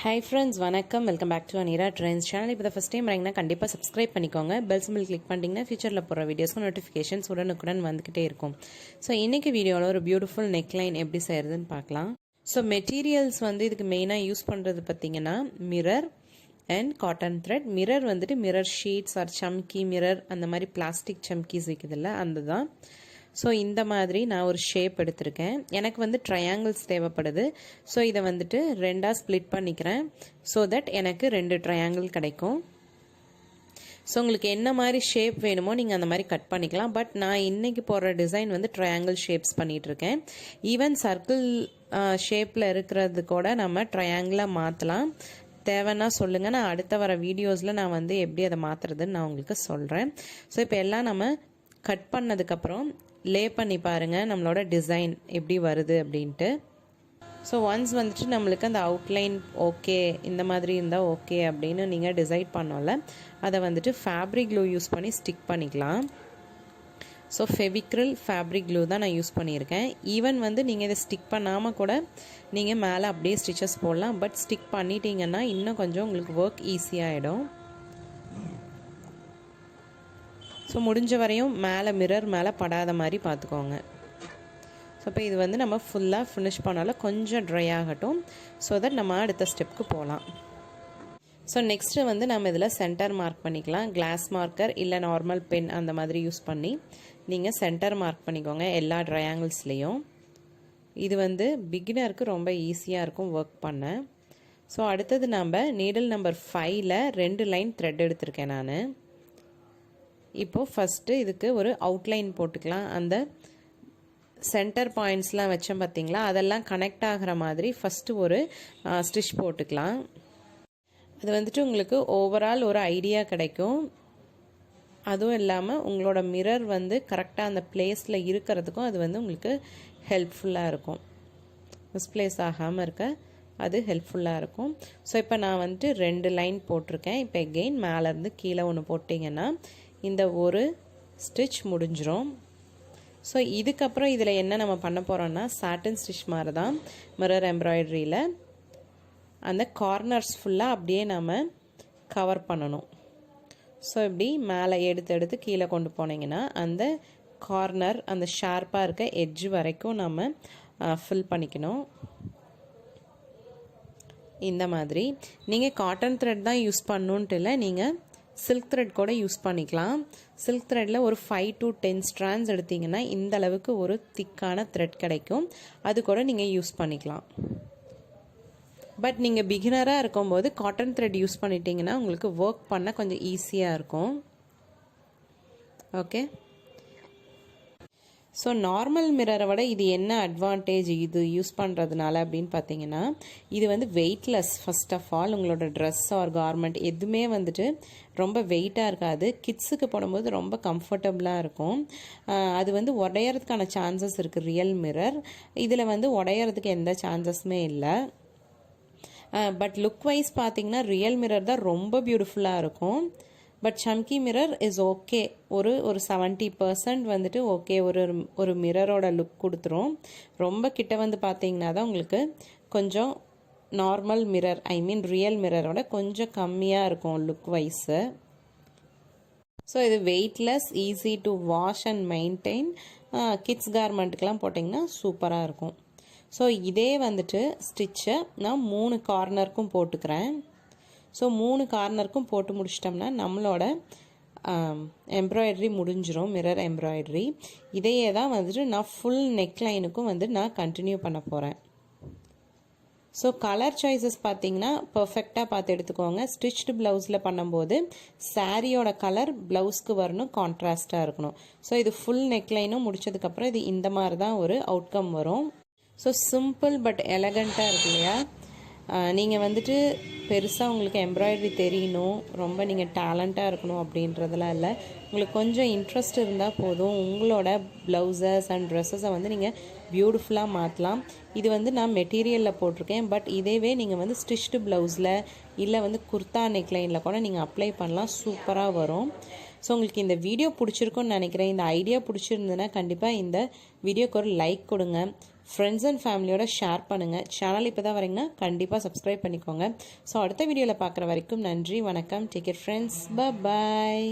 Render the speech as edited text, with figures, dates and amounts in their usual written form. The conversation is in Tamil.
Hi friends, வணக்கம். Welcome back to Anira Trendz channel. இப்போ ஃபர்ஸ்ட் டைம் வரீங்கன்னா கண்டிப்பாக சப்ஸ்கிரைப் பண்ணிக்கோங்க. பெல் சிம்பிள் கிளிக் பண்ணிட்டீங்கன்னா ஃபியூச்சரில் போகிற வீடியோஸ்க்கு நோட்டிஃபிகேஷன்ஸ் உடனுக்குடன் வந்துக்கிட்டே இருக்கும். ஸோ இன்றைக்கி வீடியோவில் ஒரு பியூட்டிஃபுல் நெக்லைன் எப்படி செய்கிறதுன்னு பார்க்கலாம். ஸோ மெட்டீரியல்ஸ் இதுக்கு மெயினாக யூஸ் பண்ணுறது பார்த்திங்கன்னா mirror and cotton thread. Mirror mirror sheets or சம்கி மிரர், அந்த மாதிரி பிளாஸ்டிக் சம்கிஸ் இருக்குதுல்ல, அந்த தான். ஸோ இந்த மாதிரி நான் ஒரு ஷேப் எடுத்திருக்கேன். எனக்கு ட்ரையாங்கிள்ஸ் தேவைப்படுது. ஸோ இதை ரெண்டாக ஸ்ப்ளிட் பண்ணிக்கிறேன். ஸோ தட் எனக்கு 2 ட்ரையாங்கிள் கிடைக்கும். ஸோ உங்களுக்கு என்ன மாதிரி ஷேப் வேணுமோ நீங்கள் அந்த மாதிரி கட் பண்ணிக்கலாம். பட் நான் இன்றைக்கி போடுற டிசைன் ட்ரையாங்கிள் ஷேப்ஸ் பண்ணிகிட்ருக்கேன். ஈவன் சர்க்கிள் ஷேப்பில் இருக்கிறது கூட நம்ம ட்ரையாங்கிளாக மாற்றலாம். தேவைன்னா சொல்லுங்கள். நான் அடுத்த வர வீடியோஸில் நான் எப்படி அதை மாற்றுறதுன்னு நான் உங்களுக்கு சொல்கிறேன். ஸோ இப்போ எல்லாம் நம்ம கட் பண்ணதுக்கப்புறம் லே பண்ணி பாருங்கள் நம்மளோட டிசைன் எப்படி வருது அப்படின்ட்டு. ஸோ ஒன்ஸ் நம்மளுக்கு அந்த அவுட்லைன் ஓகே, இந்த மாதிரி இருந்தால் ஓகே அப்படின்னு நீங்கள் டிசைட் பண்ணோம்ல, அதை ஃபேப்ரிக் க்ளூ யூஸ் பண்ணி ஸ்டிக் பண்ணிக்கலாம். ஸோ ஃபெவிக்ரில் ஃபேப்ரிக் க்ளூ தான் நான் யூஸ் பண்ணியிருக்கேன். ஈவன் நீங்கள் இதை ஸ்டிக் பண்ணாமல் கூட நீங்கள் மேலே அப்படியே ஸ்டிச்சஸ் போடலாம். பட் ஸ்டிக் பண்ணிட்டீங்கன்னா இன்னும் கொஞ்சம் உங்களுக்கு ஒர்க் ஈஸியாகிடும். ஸோ முடிஞ்ச வரையும் மேலே மிரர் மேலே படாத மாதிரி பார்த்துக்கோங்க. ஸோ இப்போ இது நம்ம ஃபுல்லாக ஃபினிஷ் பண்ணாலும் கொஞ்சம் ட்ரை ஆகட்டும். ஸோ தட் நம்ம அடுத்த ஸ்டெப்புக்கு போகலாம். ஸோ நெக்ஸ்ட்டு நம்ம இதில் சென்டர் மார்க் பண்ணிக்கலாம். கிளாஸ் மார்க்கர் இல்லை நார்மல் பென் அந்த மாதிரி யூஸ் பண்ணி நீங்கள் சென்டர் மார்க் பண்ணிக்கோங்க எல்லா ட்ரையாங்கிள்ஸ்லேயும். இது பிகினருக்கு ரொம்ப ஈஸியாக இருக்கும் ஒர்க் பண்ண. ஸோ அடுத்தது நம்ம நீடில் நம்பர் 5ல் 2 லைன் த்ரெட் எடுத்திருக்கேன் நான். இப்போது ஃபஸ்ட்டு இதுக்கு ஒரு அவுட்லைன் போட்டுக்கலாம். அந்த சென்டர் பாயிண்ட்ஸ்லாம் வச்சோம் பார்த்திங்களா, அதெல்லாம் கனெக்ட் ஆகிற மாதிரி ஃபஸ்ட்டு ஒரு ஸ்டிச் போட்டுக்கலாம். அது உங்களுக்கு ஓவரால் ஒரு ஐடியா கிடைக்கும். அதுவும் இல்லாமல் உங்களோட மிரர் கரெக்டாக அந்த பிளேஸில் இருக்கிறதுக்கும் அது உங்களுக்கு ஹெல்ப்ஃபுல்லாக இருக்கும். மிஸ்பிளேஸ் ஆகாமல் இருக்க அது ஹெல்ப்ஃபுல்லாக இருக்கும். ஸோ இப்போ நான் 2 லைன் போட்டிருக்கேன். இப்போ எகெயின் மேலேருந்து கீழே ஒன்று போட்டிங்கன்னா இந்த ஒரு ஸ்டிச் முடிஞ்சிரும். ஸோ இதுக்கப்புறம் இதில் என்ன நம்ம பண்ண போகிறோம்னா, சாட்டின் ஸ்டிச் மாதிரி தான் மிரர் எம்ப்ராய்டரியில் அந்த கார்னர்ஸ் ஃபுல்லாக அப்படியே நம்ம கவர் பண்ணணும். ஸோ இப்படி மேலே எடுத்து கீழே கொண்டு போனீங்கன்னா அந்த கார்னர், அந்த ஷார்ப்பாக இருக்க எட்ஜ் வரைக்கும் நம்ம ஃபில் பண்ணிக்கணும். இந்த மாதிரி நீங்கள் காட்டன் த்ரெட் தான் யூஸ் பண்ணணுன்ட்டு இல்லை, நீங்கள் சில்க் த்ரெட் கூட யூஸ் பண்ணிக்கலாம். சில்க் த்ரெட்டில் ஒரு 5 to 10 ஸ்ட்ராண்ட்ஸ் எடுத்திங்கன்னா இந்த அளவுக்கு ஒரு திக்கான த்ரெட் கிடைக்கும். அது கூட நீங்கள் யூஸ் பண்ணிக்கலாம். பட் நீங்கள் பிகினராக இருக்கும்போது காட்டன் த்ரெட் யூஸ் பண்ணிட்டீங்கன்னா உங்களுக்கு ஒர்க் பண்ண கொஞ்சம் ஈஸியாக இருக்கும். ஓகே. ஸோ நார்மல் மிரரை விட இது என்ன அட்வான்டேஜ் இது யூஸ் பண்ணுறதுனால அப்படின்னு பார்த்தீங்கன்னா, இது வெயிட்லெஸ். ஃபர்ஸ்ட் ஆஃப் ஆல் உங்களோட ட்ரெஸ் ஆர் கார்மெண்ட் எதுவுமே ரொம்ப வெயிட்டாக இருக்காது. கிட்ஸுக்கு போடும்போது ரொம்ப கம்ஃபர்டபுளாக இருக்கும். அது உடையறதுக்கான சான்சஸ் இருக்குது. ரியல் மிரர் இதில் உடையறதுக்கு எந்த சான்சஸுமே இல்லை. பட் லுக் வைஸ் பார்த்தீங்கன்னா ரியல் மிரர் தான் ரொம்ப பியூட்டிஃபுல்லாக இருக்கும். பட் சம்கி மிரர் இஸ் ஓகே. ஒரு 70% ஓகே, ஒரு மிரரோட லுக் கொடுத்துரும். ரொம்ப கிட்ட பார்த்தீங்கன்னா தான் உங்களுக்கு கொஞ்சம் normal mirror, I mean real மிரரோட கொஞ்சம் கம்மியாக இருக்கும் லுக் வைஸு. ஸோ இது weightless, easy to wash and maintain. Kids கார்மெண்ட்டுக்கெலாம் போட்டிங்கன்னா சூப்பராக இருக்கும். ஸோ இதே ஸ்டிச்சை நான் 3 கார்னருக்கும் போட்டுக்கிறேன். ஸோ 3 கார்னருக்கும் போட்டு முடிச்சிட்டோம்னா நம்மளோட எம்ப்ராய்டரி முடிஞ்சிடும், மிரர் எம்ப்ராய்டரி. இதையே தான் நான் ஃபுல் நெக் லைனுக்கும் நான் கண்டினியூ பண்ண போகிறேன். ஸோ கலர் சாய்ஸஸ் பார்த்தீங்கன்னா பர்ஃபெக்டாக பார்த்து எடுத்துக்கோங்க. ஸ்டிச்டு ப்ளவுஸில் பண்ணும்போது சாரியோட கலர் ப்ளவுஸ்க்கு வரணும், கான்ட்ராஸ்டாக இருக்கணும். ஸோ இது ஃபுல் நெக் லைனும் முடிச்சதுக்கப்புறம் இது இந்த மாதிரி தான் ஒரு அவுட்கம் வரும். ஸோ சிம்பிள் பட் எலகண்ட்டாக இருக்கு இல்லையா? நீங்கள் பெருசாக உங்களுக்கு எம்ப்ராய்டரி தெரியணும், ரொம்ப நீங்கள் டேலண்ட்டாக இருக்கணும் அப்படின்றதெல்லாம் இல்லை. உங்களுக்கு கொஞ்சம் இன்ட்ரெஸ்ட் இருந்தால் போதும். உங்களோட ப்ளவுசஸ் அண்ட் ட்ரெஸ்ஸஸை நீங்கள் பியூட்டிஃபுல்லாக மாற்றலாம். இது நான் மெட்டீரியலில் போட்டிருக்கேன். பட் இதேவே நீங்கள் ஸ்டிச்டு ப்ளவுஸில் இல்லை குர்த்தா நெக்லைனில் கூட நீங்கள் அப்ளை பண்ணலாம். சூப்பராக வரும். ஸோ உங்களுக்கு இந்த வீடியோ பிடிச்சிருக்குன்னு நினைக்கிறேன். இந்த ஐடியா பிடிச்சிருந்ததுன்னா கண்டிப்பாக இந்த வீடியோக்கு ஒரு லைக் கொடுங்க. ஃப்ரெண்ட்ஸ் அண்ட் ஃபேமிலியோட ஷேர் பண்ணுங்கள். சேனல் இப்போ தான் வரீங்கன்னா கண்டிப்பாக சப்ஸ்கிரைப் பண்ணிக்கோங்க. ஸோ அடுத்த வீடியோவில் பார்க்குற வரைக்கும் நன்றி, வணக்கம், டேக் கேர் ஃப்ரெண்ட்ஸ், பாய்.